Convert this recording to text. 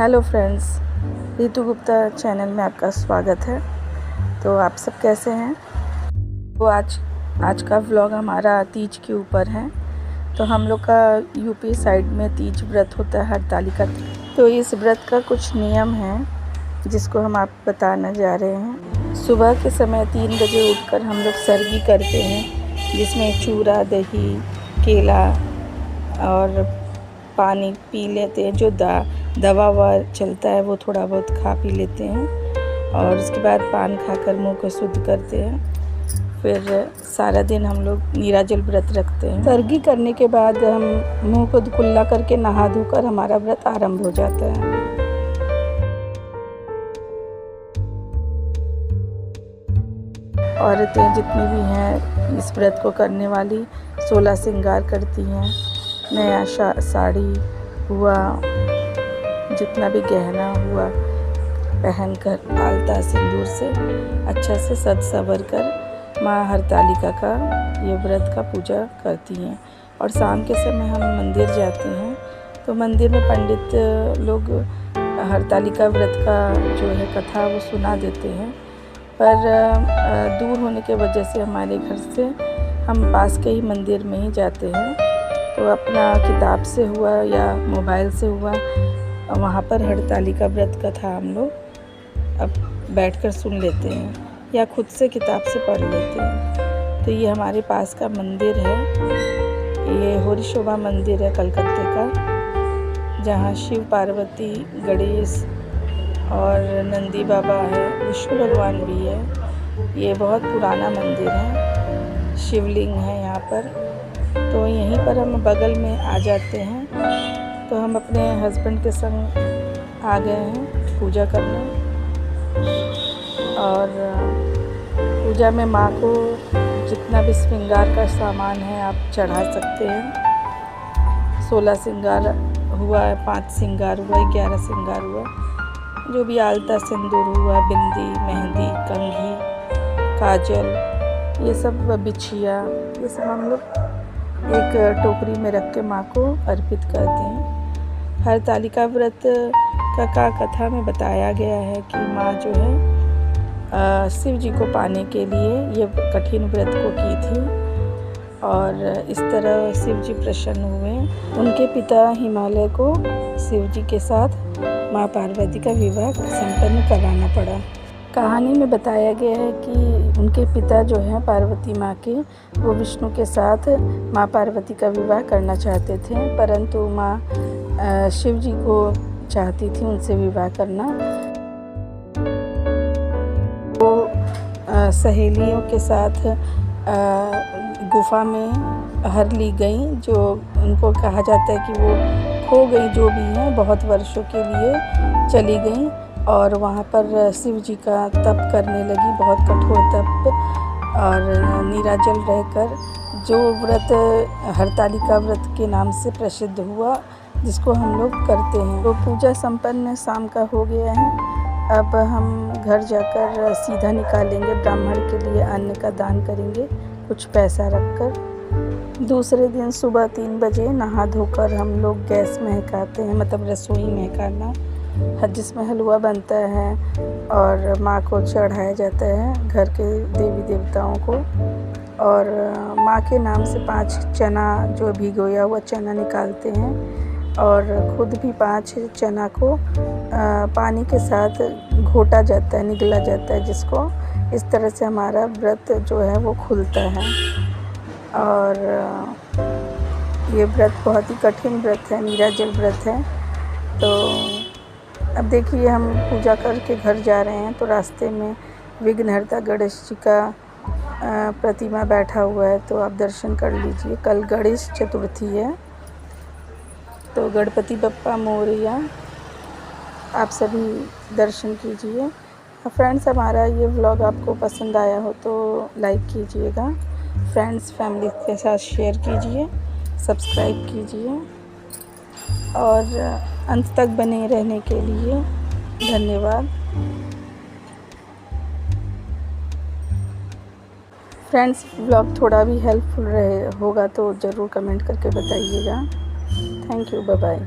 Hello friends, Ritu Gupta channel में आपका स्वागत है। तो आप सब कैसे हैं? तो आज का व्लॉग हमारा तीज के ऊपर है। तो हम लोग का यूपी साइड में तीज व्रत होता है, हरतालिका। तो इस व्रत का कुछ नियम है जिसको हम आप बताने जा रहे हैं। सुबह के समय 3 बजे उठकर हम लोग सरगी करते हैं, जिसमें चूरा, दही, केला और पानी पी लेते हैं। जो दवा चलता है वो थोड़ा बहुत खा पी लेते हैं और उसके बाद पान खाकर मुंह को शुद्ध करते हैं। फिर सारा दिन हम लोग नीराजल व्रत रखते हैं। सरगी करने के बाद हम मुंह को कुल्ला करके नहा धोकर हमारा व्रत आरंभ हो जाता है। औरतें जितनी भी हैं इस व्रत को करने वाली 16 श्रृंगार करती हैं। नया साड़ी हुआ, जितना भी गहना हुआ पहनकर आलता सिंदूर से अच्छा से सज संवर कर माँ हरतालिका का ये व्रत का पूजा करती हैं। और शाम के समय हम मंदिर जाते हैं तो मंदिर में पंडित लोग हरतालिका व्रत का जो है कथा वो सुना देते हैं। पर दूर होने के वजह से हमारे घर से हम पास के ही मंदिर में ही जाते हैं। तो अपना किताब से हुआ या मोबाइल से हुआ, वहाँ पर हरतालिका व्रत कथा हम लोग अब बैठकर सुन लेते हैं या खुद से किताब से पढ़ लेते हैं। तो ये हमारे पास का मंदिर है, ये होरी शोभा मंदिर है कलकत्ते का, जहाँ शिव पार्वती, गणेश और नंदी बाबा है, विष्णु भगवान भी है। ये बहुत पुराना मंदिर है, शिवलिंग है यहाँ पर। तो यहीं पर हम बगल में आ जाते हैं। तो हम अपने हस्बैंड के संग आ गए हैं पूजा करने। और पूजा में माँ को जितना भी श्रृंगार का सामान है आप चढ़ा सकते हैं। 16 श्रृंगार हुआ, 5 श्रृंगार हुआ, 11 श्रृंगार हुआ, जो भी आलता सिंदूर हुआ, बिंदी, मेहंदी, कंघी, काजल, ये सब बिछिया, ये सब हम लोग एक टोकरी में रख के माँ को अर्पित करते हैं। हरतालिका व्रत का कथा में बताया गया है कि माँ जो है शिव जी को पाने के लिए ये कठिन व्रत को की थी और इस तरह शिव जी प्रसन्न हुए। उनके पिता हिमालय को शिव जी के साथ माँ पार्वती का विवाह संपन्न कराना पड़ा। कहानी में बताया गया है कि उनके पिता जो हैं पार्वती माँ के, वो विष्णु के साथ माँ पार्वती का विवाह करना चाहते थे, परंतु माँ शिव जी को चाहती थी उनसे विवाह करना। वो सहेलियों के साथ गुफा में हर ली गई, जो उनको कहा जाता है कि वो खो गई, जो भी है बहुत वर्षों के लिए चली गई और वहाँ पर शिव जी का तप करने लगी, बहुत कठोर तप, और नीराजल रहकर जो व्रत हरतालिका व्रत के नाम से प्रसिद्ध हुआ, जिसको हम लोग करते हैं। तो पूजा संपन्न शाम का हो गया है। अब हम घर जाकर सीधा निकालेंगे, ब्राह्मण के लिए अन्न का दान करेंगे कुछ पैसा रखकर। दूसरे दिन सुबह 3 बजे नहा धोकर हम लोग गैस महकाते हैं, मतलब रसोई महकाना, जिसमें हलवा बनता है और माँ को चढ़ाया जाता है, घर के देवी देवताओं को। और माँ के नाम से 5 चना, जो भिगोया हुआ चना निकालते हैं और खुद भी 5 चना को पानी के साथ घोटा जाता है, निगला जाता है, जिसको इस तरह से हमारा व्रत जो है वो खुलता है। और ये व्रत बहुत ही कठिन व्रत है, नीराजल व्रत है। तो अब देखिए हम पूजा करके घर जा रहे हैं तो रास्ते में विघ्नहर्ता गणेश जी का प्रतिमा बैठा हुआ है, तो आप दर्शन कर लीजिए। कल गणेश चतुर्थी है, तो गणपति बप्पा मोरया, आप सभी दर्शन कीजिए। फ्रेंड्स, हमारा ये व्लॉग आपको पसंद आया हो तो लाइक कीजिएगा, फ्रेंड्स फैमिली के साथ शेयर कीजिए, सब्सक्राइब कीजिए और अंत तक बने रहने के लिए धन्यवाद। फ्रेंड्स, व्लॉग थोड़ा भी हेल्पफुल होगा तो ज़रूर कमेंट करके बताइएगा। Thank you, bye bye.